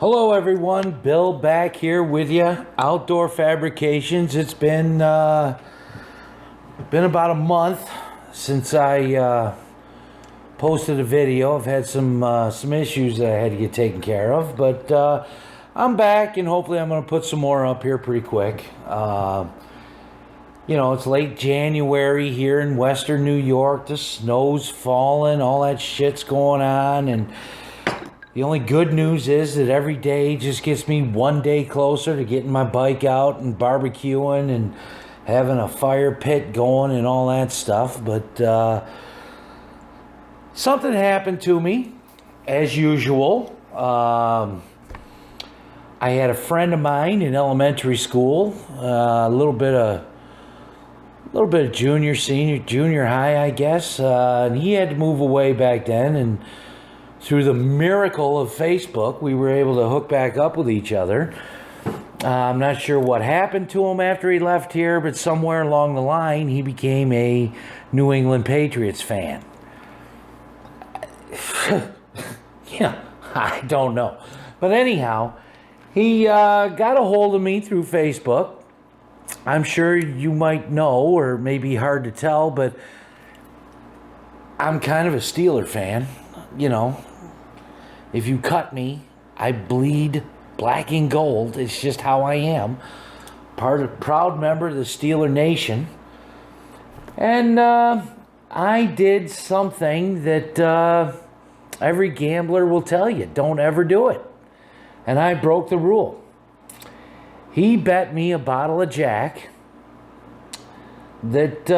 Hello everyone, Bill back here with you, Outdoor Fabrications. It's been about a month since I posted a video. I've had some issues that I had to get taken care of, but I'm back and hopefully I'm going to put some more up here pretty quick. You know, it's late January here in Western New York. The snow's falling, all that shit's going on, and the only good news is that every day just gets me one day closer to getting my bike out and barbecuing and having a fire pit going and all that stuff. But something happened to me, as usual. I had a friend of mine in elementary school, a little bit of junior high, I guess. And he had to move away back then, and through the miracle of Facebook, we were able to hook back up with each other. I'm not sure what happened to him after he left here, but somewhere along the line, he became a New England Patriots fan. Yeah, I don't know. But anyhow, he got a hold of me through Facebook. I'm sure you might know, or maybe hard to tell, but I'm kind of a Steeler fan. You know, if you cut me, I bleed black and gold. It's just how I am. Proud member of the Steeler Nation. And I did something that every gambler will tell you, don't ever do it. And I broke the rule. He bet me a bottle of Jack that,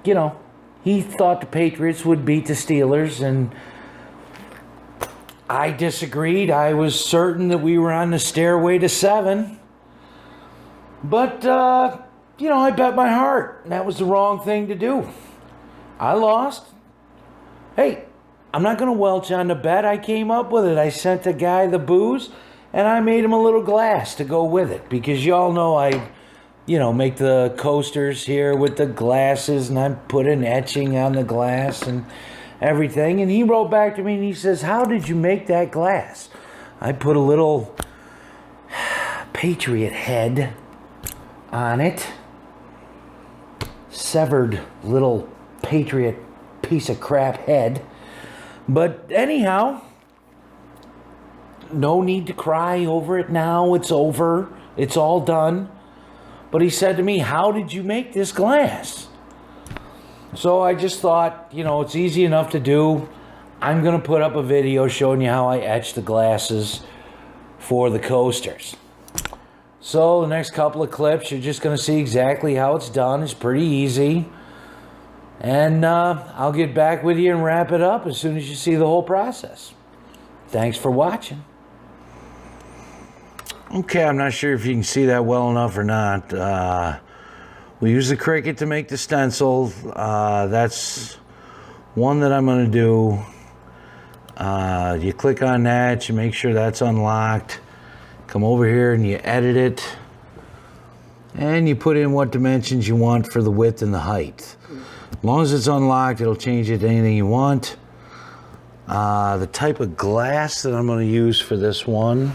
you know, he thought the Patriots would beat the Steelers, and I disagreed. I was certain that we were on the stairway to 7. But, you know, I bet my heart, and that was the wrong thing to do. I lost. Hey, I'm not going to welch on the bet. I came up with it. I sent the guy the booze, and I made him a little glass to go with it, because y'all know I make the coasters here with the glasses, and I put an etching on the glass and everything. And he wrote back to me and he says, "How did you make that glass?" I put a little Patriot head on it. Severed little Patriot piece of crap head. But anyhow, no need to cry over it now. It's over. It's all done. But he said to me, "How did you make this glass?" So I just thought, you know, it's easy enough to do. I'm going to put up a video showing you how I etch the glasses for the coasters. So the next couple of clips, you're just going to see exactly how it's done. It's pretty easy. And I'll get back with you and wrap it up as soon as you see the whole process. Thanks for watching. Okay, I'm not sure if you can see that well enough or not. We use the Cricut to make the stencil. That's one that I'm going to do. You click on that, you make sure that's unlocked. Come over here and you edit it. And you put in what dimensions you want for the width and the height. As long as it's unlocked, it'll change it to anything you want. The type of glass that I'm going to use for this one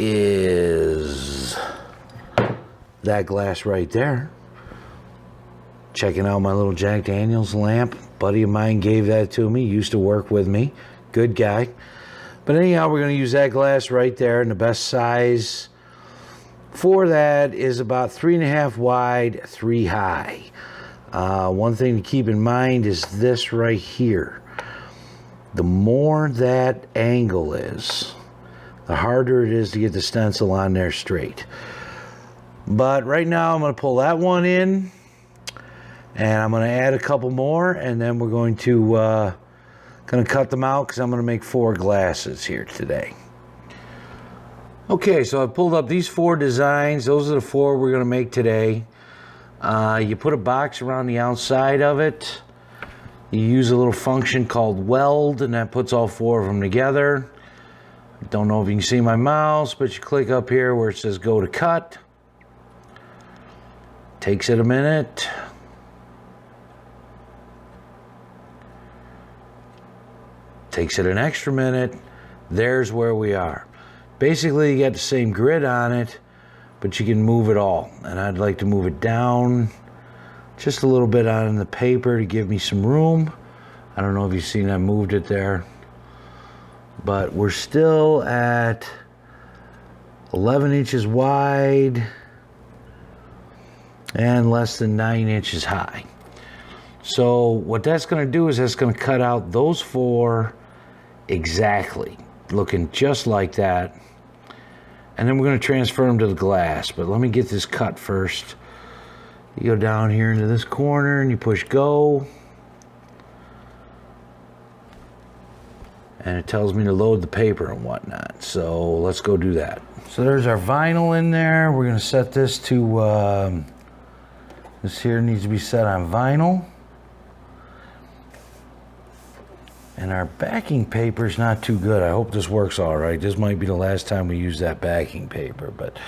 is that glass right there. Checking out my little Jack Daniels lamp. Buddy of mine gave that to me. Used to work with me. Good guy. But anyhow, we're going to use that glass right there. And the best size for that is about 3.5 wide, 3 high. One thing to keep in mind is this right here. The more that angle is, the harder it is to get the stencil on there straight. But right now I'm going to pull that one in, and I'm going to add a couple more, and then we're going to cut them out because I'm going to make 4 glasses here today. Okay, so I've pulled up these 4 designs. Those are the 4 we're going to make today. You put a box around the outside of it. You use a little function called weld, and that puts all 4 of them together. Don't know if you can see my mouse, but you click up here where it says go to cut. Takes it a minute. Takes it an extra minute. there's where we are. Basically, you got the same grid on it, but you can move it all. And I'd like to move it down just a little bit on the paper to give me some room. I don't know if you've seen I moved it there, but we're still at 11 inches wide and less than 9 inches high. So what that's going to do is that's going to cut out those 4 exactly, looking just like that. And then we're going to transfer them to the glass. But let me get this cut first. You go down here into this corner and you push go. And it tells me to load the paper and whatnot. So let's go do that. So there's our vinyl in there. We're going to set this to, this here needs to be set on vinyl. And our backing paper is not too good. I hope this works all right. This might be the last time we use that backing paper, but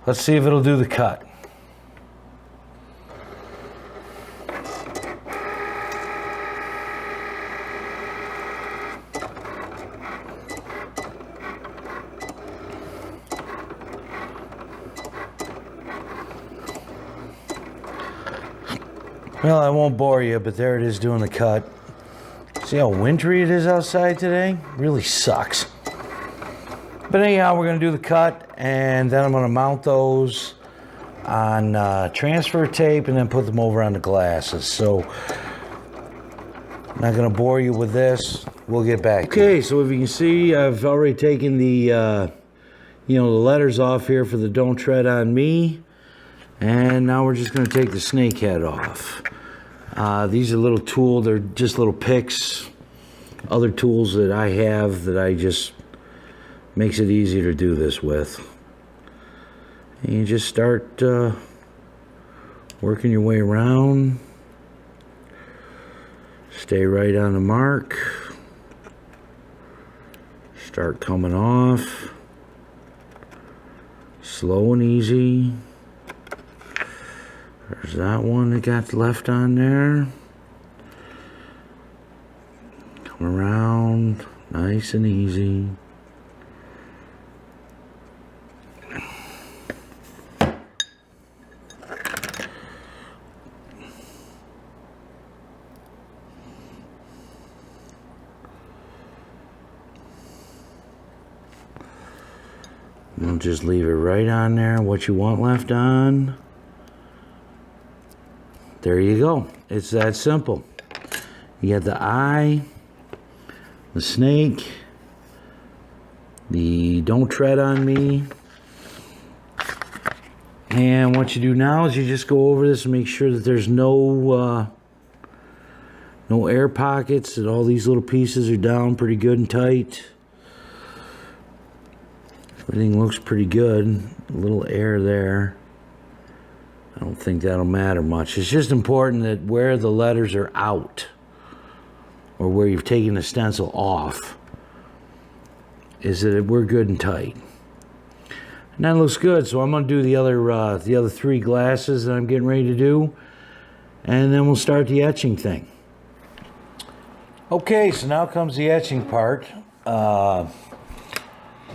let's see if it'll do the cut. Well, I won't bore you, but there it is doing the cut. See how wintry it is outside today? Really sucks. But anyhow, we're going to do the cut, and then I'm going to mount those on transfer tape and then put them over on the glasses. So I'm not going to bore you with this. We'll get back to it. Okay, so if you can see, I've already taken the, the letters off here for the Don't Tread on Me. And now we're just going to take the snake head off. These are little tools, they're just little picks, other tools that I have that I just, makes it easier to do this with. And you just start working your way around. Stay right on the mark. Start coming off. Slow and easy. There's that one that got left on there. Come around, nice and easy. We'll just leave it right on there, what you want left on. There you go. It's that simple. You got the eye, the snake, the Don't Tread on Me. And what you do now is you just go over this and make sure that there's no air pockets, that all these little pieces are down pretty good and tight. Everything looks pretty good. A little air there. I don't think that'll matter much. It's just important that where the letters are out, or where you've taken the stencil off, is that we're good and tight. And that looks good, so I'm going to do the other 3 glasses that I'm getting ready to do, and then we'll start the etching thing. Okay, so now comes the etching part.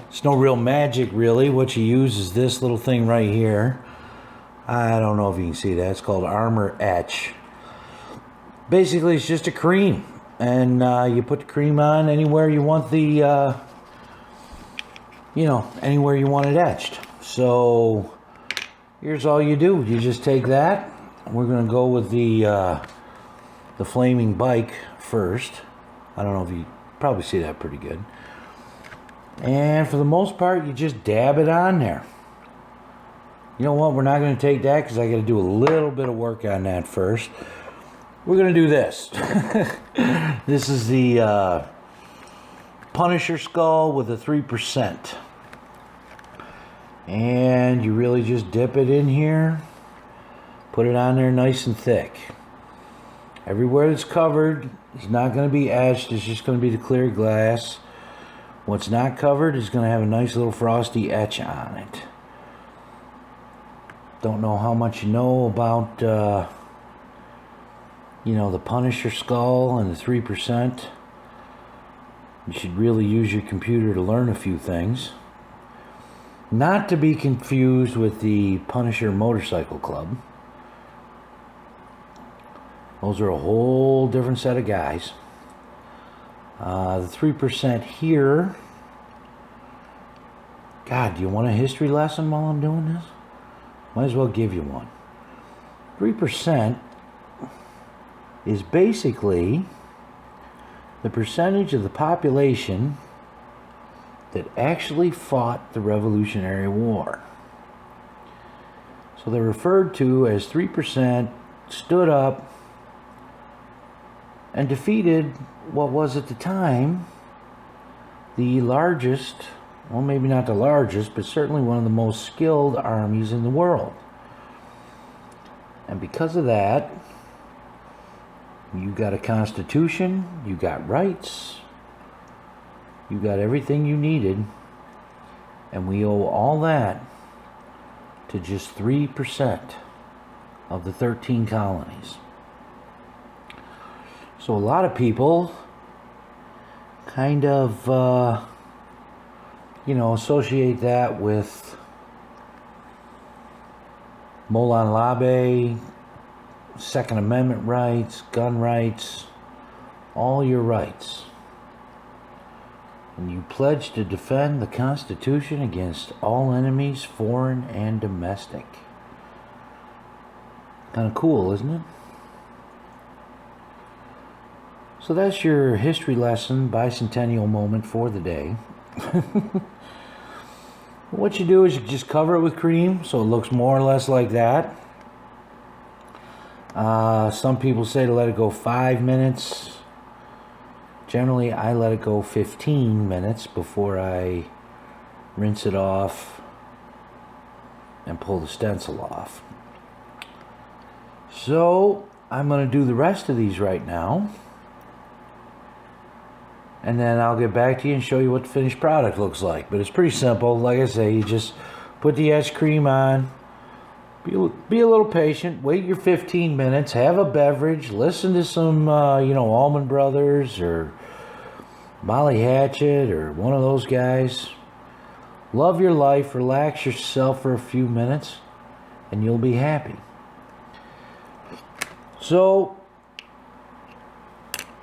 It's no real magic, really. What you use is this little thing right here. I don't know if you can see that. It's called Armor Etch. Basically, it's just a cream. And you put the cream on anywhere you want the, anywhere you want it etched. So, here's all you do. You just take that. We're going to go with the flaming bike first. I don't know if you probably see that pretty good. And for the most part, you just dab it on there. You know what? We're not going to take that because I got to do a little bit of work on that first. We're going to do this. This is the Punisher skull with a 3%. And you really just dip it in here. Put it on there nice and thick. Everywhere that's covered is not going to be etched. It's just going to be the clear glass. What's not covered is going to have a nice little frosty etch on it. Don't know how much you know about, the Punisher skull and the 3%. You should really use your computer to learn a few things. Not to be confused with the Punisher Motorcycle Club. Those are a whole different set of guys. The 3% here. God, do you want a history lesson while I'm doing this? Might as well give you one. 3% is basically the percentage of the population that actually fought the Revolutionary War. So they're referred to as 3% stood up and defeated what was at the time the largest, well, maybe not the largest, but certainly one of the most skilled armies in the world. And because of that, you got a constitution, you got rights, you got everything you needed, and we owe all that to just 3% of the 13 colonies. So a lot of people kind of, associate that with Molon Labe, Second Amendment rights, gun rights, all your rights. And you pledge to defend the Constitution against all enemies, foreign and domestic. Kind of cool, isn't it? So that's your history lesson, bicentennial moment for the day. What you do is you just cover it with cream so it looks more or less like that. Some people say to let it go 5 minutes. Generally, I let it go 15 minutes before I rinse it off and pull the stencil off. So I'm going to do the rest of these right now. And then I'll get back to you and show you what the finished product looks like. But it's pretty simple. Like I say, you just put the etch cream on. Be a little patient. Wait your 15 minutes. Have a beverage. Listen to some, Allman Brothers or Molly Hatchet or one of those guys. Love your life. Relax yourself for a few minutes. And you'll be happy. So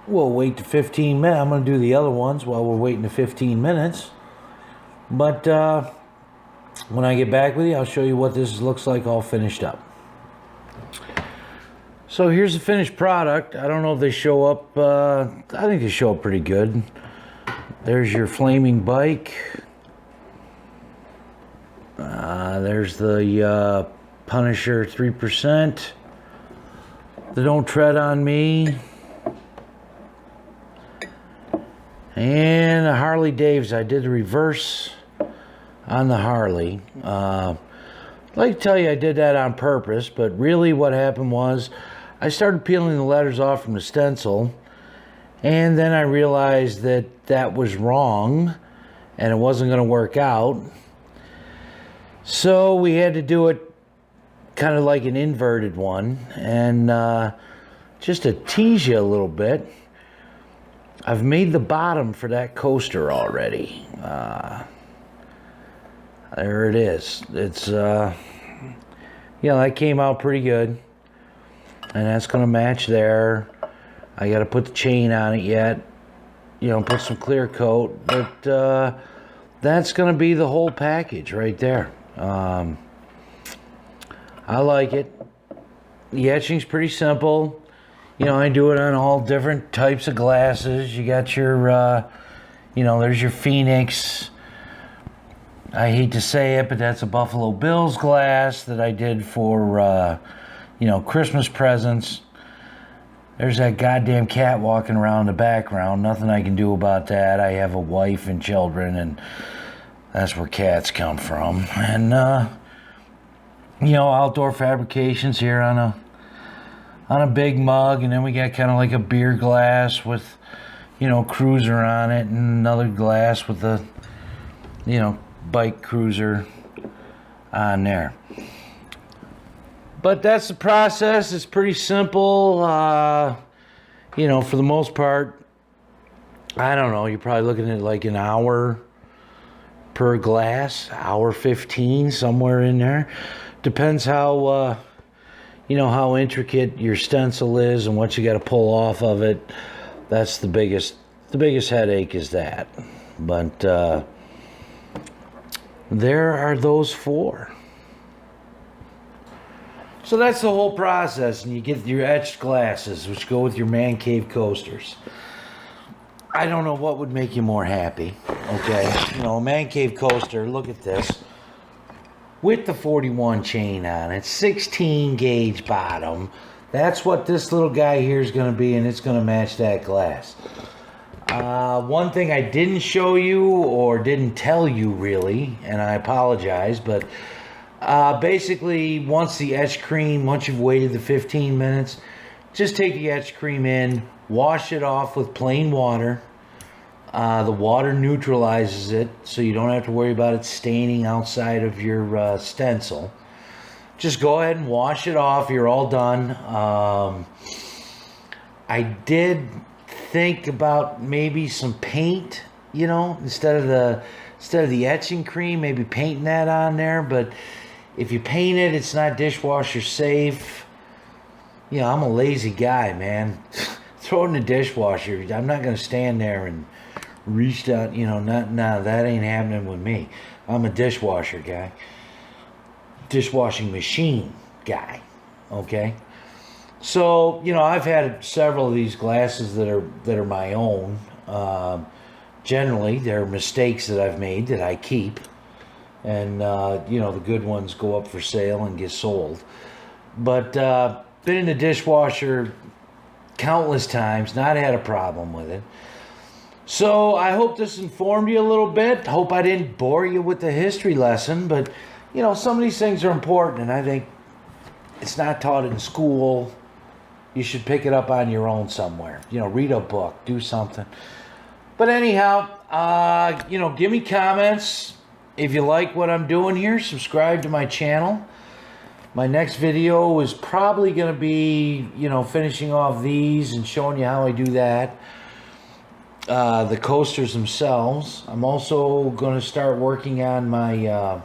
we'll wait to 15 minutes. I'm going to do the other ones while we're waiting to 15 minutes. But when I get back with you, I'll show you what this looks like all finished up. So here's the finished product. I don't know if they show up. I think they show up pretty good. There's your flaming bike. There's the Punisher 3%. The Don't Tread on Me. And a Harley Davidson. I did the reverse on the Harley. I'd like to tell you I did that on purpose, but really what happened was I started peeling the letters off from the stencil, and then I realized that that was wrong and it wasn't going to work out. So we had to do it kind of like an inverted one. And just to tease you a little bit, I've made the bottom for that coaster already. There it is. It's, that came out pretty good. And that's going to match there. I got to put the chain on it yet. Put some clear coat. But that's going to be the whole package right there. I like it. The etching's pretty simple. I do it on all different types of glasses. You got your, there's your Phoenix. I hate to say it, but that's a Buffalo Bills glass that I did for, Christmas presents. There's that goddamn cat walking around in the background. Nothing I can do about that. I have a wife and children, and that's where cats come from. And, Outdoor Fabrications here on a big mug, and then we got kind of like a beer glass with, cruiser on it, and another glass with a, bike cruiser on there. But that's the process. It's pretty simple. For the most part, I don't know, you're probably looking at like an hour per glass, hour 15, somewhere in there. Depends how, you know, how intricate your stencil is and what you got to pull off of it. That's the biggest headache is that. But there are those four. So that's the whole process, and you get your etched glasses, which go with your Mancave Coasters. I don't know what would make you more happy, okay? You know, a Mancave Coaster, look at this. With the 41 chain on it, 16 gauge bottom. That's what this little guy here is going to be, and it's going to match that glass. One thing I didn't show you, or didn't tell you really, and I apologize, but basically once you've waited the 15 minutes, just take the etch cream in, wash it off with plain water. The water neutralizes it, so you don't have to worry about it staining outside of your stencil. Just go ahead and wash it off. You're all done. I did think about maybe some paint, you know, instead of the etching cream, maybe painting that on there. But if you paint it, it's not dishwasher safe. You know, I'm a lazy guy, man. Throw it in the dishwasher. I'm not going to stand there and reach down, you know, nah, that ain't happening with me. I'm a dishwasher guy. Dishwashing machine guy, okay? So, you know, I've had several of these glasses that are my own. Generally, they're mistakes that I've made that I keep. And, you know, the good ones go up for sale and get sold. But been in the dishwasher countless times, not had a problem with it. So I hope this informed you a little bit. Hope I didn't bore you with the history lesson, but you know, some of these things are important, and I think it's not taught in school. You should pick it up on your own somewhere. You know, read a book, do something. But anyhow, you know, give me comments. If you like what I'm doing here, subscribe to my channel. My next video is probably going to be, you know, finishing off these and showing you how I do that. The coasters themselves. I'm also going to start working on my, or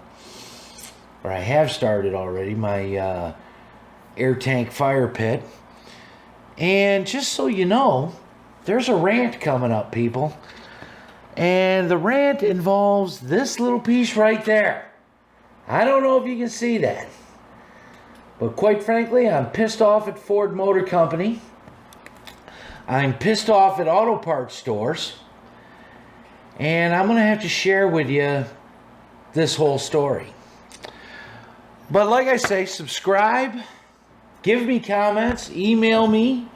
I have started already, my air tank fire pit. And just so you know, there's a rant coming up, people. And the rant involves this little piece right there. I don't know if you can see that. But quite frankly, I'm pissed off at Ford Motor Company. I'm pissed off at auto parts stores. And I'm going to have to share with you this whole story. But like I say, subscribe. Give me comments. Email me.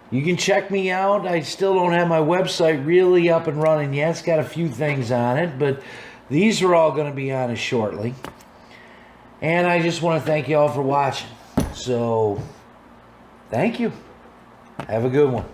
You can check me out. I still don't have my website really up and running yet. It's got a few things on it. But these are all going to be on it shortly. And I just want to thank you all for watching. So, thank you. Have a good one.